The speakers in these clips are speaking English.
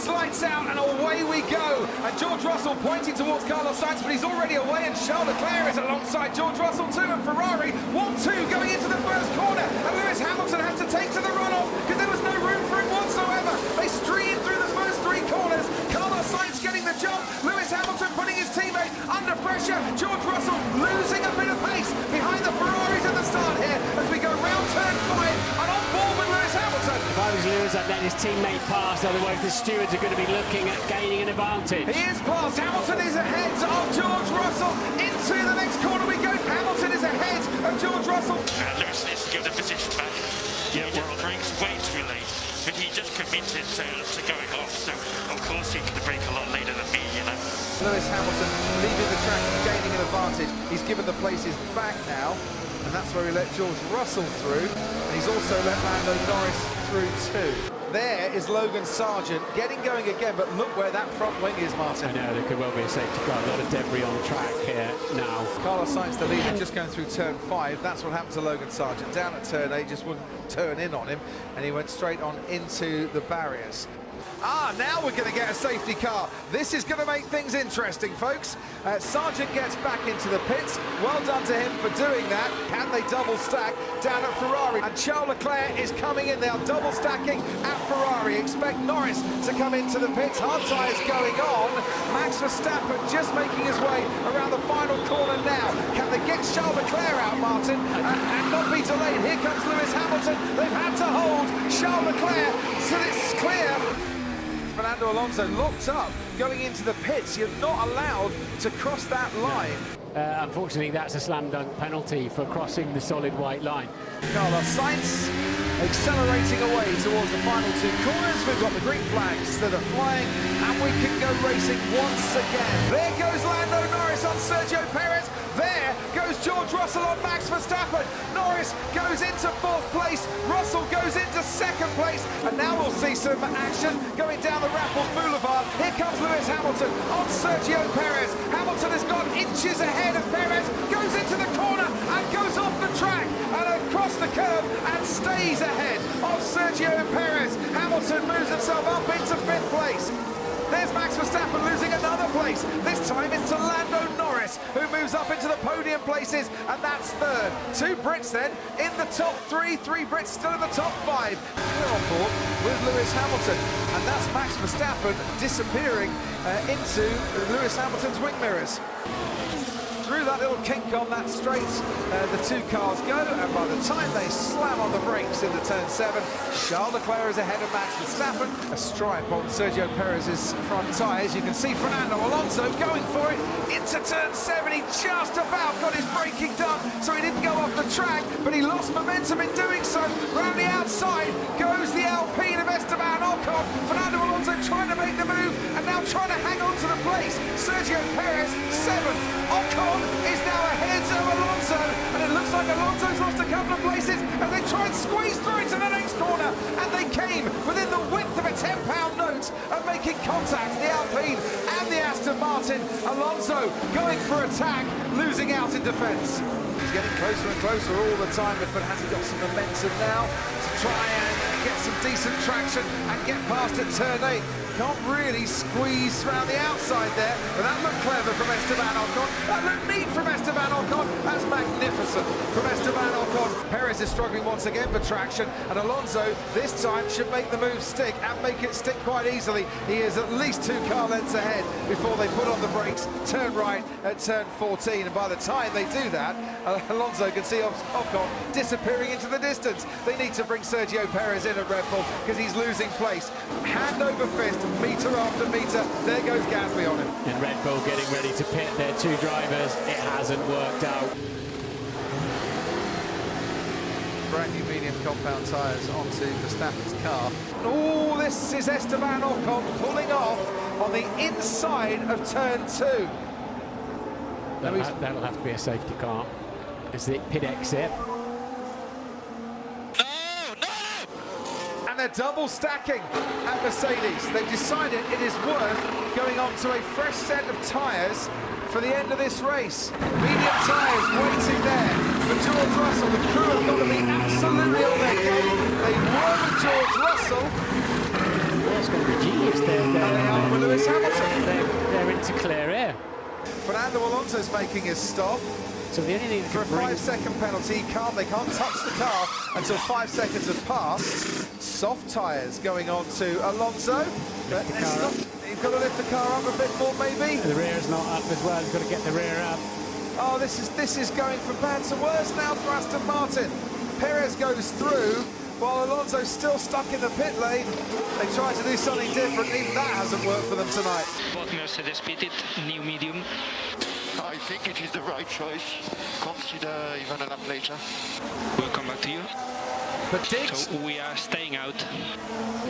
It's lights out and away we go. And George Russell pointing towards Carlos Sainz, but he's already away, and Charles Leclerc is alongside George Russell too, and Ferrari 1-2 going into the first corner, and Lewis Hamilton has to take to the runoff because there was no room for him whatsoever. They streamed through the first three corners. Carlos Sainz getting the jump, Lewis Hamilton putting his teammate under pressure, George Russell losing a bit of pace behind the Ferraris at the start here as we go round turn 5 and on board with Lewis Hamilton. If I was Lewis, I'd let his teammate pass, otherwise the stewards are going to be looking at gaining an advantage. He is past, Hamilton is ahead of George Russell. Into the next corner we go, Hamilton is ahead of George Russell. Lewis needs to give the position back. Yeah, World Rings way too late, but he just committed to going off, so of course he could break a lot later than me, you know. Lewis Hamilton leaving the track and gaining an advantage. He's given the places back now, and that's where he let George Russell through, and he's also let Lando Norris through too. There is Logan Sargent getting going again, but look where that front wing is, Martin. I know, there could well be a safety car. A lot of debris on track here now. Carlos Sainz, the leader, just going through turn 5. That's what happened to Logan Sargent. Down at turn 8, just wouldn't turn in on him, and he went straight on into the barriers. Now we're going to get a safety car. This is going to make things interesting, folks. Sargent gets back into the pits. Well done to him for doing that. Can they double stack down at Ferrari? And Charles Leclerc is coming in. They are double stacking at Ferrari. Expect Norris to come into the pits. Hard tyres going on. Max Verstappen just making his way around the final corner now. Can they get Charles Leclerc out, Martin, and not be delayed? Here comes Lewis Hamilton. They've had to hold Charles Leclerc so it's clear. Fernando Alonso locked up going into the pits. You're not allowed to cross that line. Unfortunately, that's a slam dunk penalty for crossing the solid white line. Carlos Sainz accelerating away towards the final two corners. We've got the green flags that are flying, and we can go racing once again. There goes Lando Norris on Sergio Perez. There goes George Russell on Max Verstappen. Norris goes into 4th place. Russell goes into 2nd place. And now we'll see some action going down the Raffles Boulevard. Here comes Lewis Hamilton on Sergio Perez. Hamilton has gone inches ahead of Perez, goes into the corner and goes off the track and across the curb and stays ahead of Sergio Perez. Hamilton moves himself up into 5th place. There's Max Verstappen losing another place. This time it's to Lando Norris, who moves up into the podium places, and that's 3rd. 2 Brits then in the top 3. 3 Brits still in the top 5. We're on board with Lewis Hamilton, and that's Max Verstappen disappearing into Lewis Hamilton's wing mirrors. Through that little kink on that straight, the 2 cars go, and by the time they slam on the brakes into turn 7, Charles Leclerc is ahead of Max Verstappen. A stripe on Sergio Perez's front tyres. You can see Fernando Alonso going for it into turn 7. He just about got his braking done, so he didn't go off the track, but he lost momentum in doing so. Round the outside goes the Alpine of Esteban Ocon. Fernando Alonso trying to make the move, and now trying to hang on to the place. Sergio Perez, 7th. Ocon is now ahead of Alonso, and it looks like Alonso's lost a couple of places as they try and squeeze through into the next corner, and they came within the width of a £10 note of making contact, the Alpine and the Aston Martin. Alonso going for attack, losing out in defence. He's getting closer and closer all the time, but has he got some momentum now to try and get some decent traction and get past at turn 8? Can't really squeeze around the outside there, but that looked clever from Esteban Ocon. That looked neat from Esteban Ocon. That's magnificent from Esteban Ocon. Perez is struggling once again for traction, and Alonso this time should make the move stick and make it stick quite easily. He is at least 2 car lengths ahead before they put on the brakes, turn right at turn 14, and by the time they do that, Alonso can see Ocon disappearing into the distance. They need to bring Sergio Perez in at Red Bull because he's losing place. Hand over fist, metre after metre, there goes Gasly on him. And Red Bull getting ready to pit their 2 drivers. It hasn't worked out. Brand new medium compound tyres onto Verstappen's car. Oh, this is Esteban Ocon pulling off on the inside of turn 2. That'll have to be a safety car. It's the pit exit. And they're double stacking at Mercedes. They've decided it is worth going on to a fresh set of tyres for the end of this race. Medium tyres waiting there for George Russell. The crew have got to be absolutely on their game. They were with George Russell. Well, it's going to be genius. They're Fernando Alonso's making his stop. So the only thing For a 5-second penalty, they can't touch the car until 5 seconds have passed. Soft tyres going on to Alonso. But you've got to lift the car up a bit more, maybe. The rear's not up as well. You've got to get the rear up. Oh, this is going from bad to worse now for Aston Martin. Perez goes through, while Alonso's still stuck in the pit lane. They try to do something different. Even that hasn't worked for them tonight. Both Mercedes pitted, new medium. I think it is the right choice. Consider even a lap later. We'll come back to you. But Diggs, So we are staying out.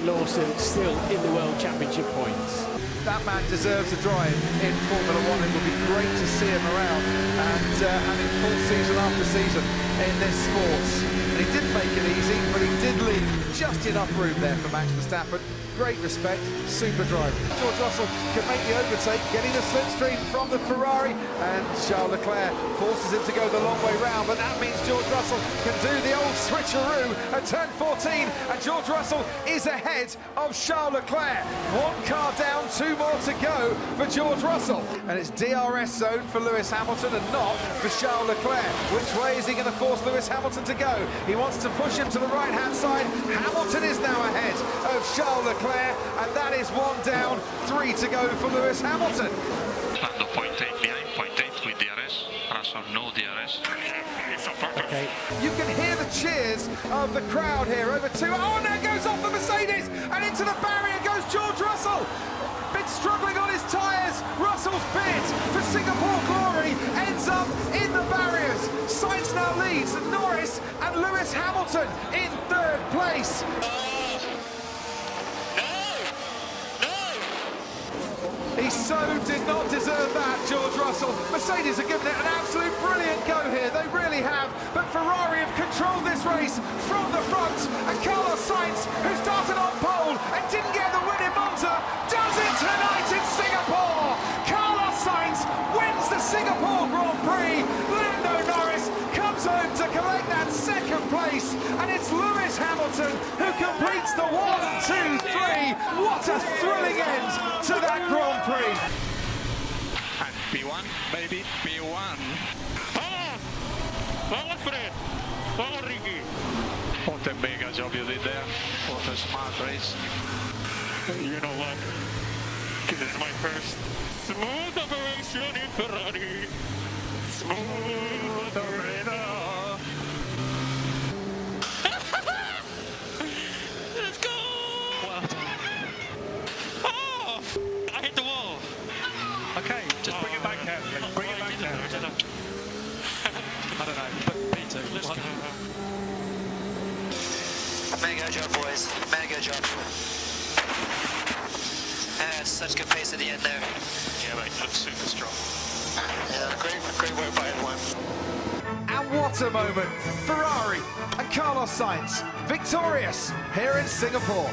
Lawson still in the World Championship points. that man deserves a drive in Formula One. It would be great to see him around and having full season after season in this sport. And he didn't make it easy, but he did leave just enough room there for Max Verstappen. Great respect, super driver. George Russell can make the overtake, getting the slipstream from the Ferrari, and Charles Leclerc forces him to go the long way round, but that means George Russell can do the old switcheroo at turn 14, and George Russell is ahead of Charles Leclerc. One car down, two more to go for George Russell, and it's DRS zone for Lewis Hamilton and not for Charles Leclerc. Which way is he going to force Lewis Hamilton to go? He wants to push him to the right-hand side. Hamilton is now ahead of Charles Leclerc, and that is one down, three to go for Lewis Hamilton. Lando 0.8 behind, 0.8 with DRS, Russell no DRS. Okay. You can hear the cheers of the crowd here over two. Oh, and there goes off the Mercedes, and into the barrier goes George Russell. Been struggling on his tyres. Russell's bid for Singapore glory ends up in the barriers. Sainz now leads Norris and Lewis Hamilton in third place. He so did not deserve that, George Russell. Mercedes are giving it an absolute brilliant go here. They really have. But Ferrari have controlled this race from the front. And Carlos Sainz, who started on pole and didn't get the win in Monza, does it tonight in Singapore. Carlos Sainz wins the Singapore Grand Prix. Lando Norris comes home to collect that second place. And it's Lewis Hamilton who completes the 1, 2, 3. What a thrilling end to that Grand Prix. And P1, baby, P1. What a mega job you did there. What a smart race. You know what? This is my first smooth operation in Ferrari. Smooth operator. Let's go! Oh! I hit the wall. Okay, just bring it back here. Bring it back here. I don't know, but P2. Let's go. Mega job, boys. Mega job. It's such good pace at the end there. Yeah, mate, looks super strong. Yeah, great work by everyone. And what a moment. Ferrari and Carlos Sainz victorious here in Singapore.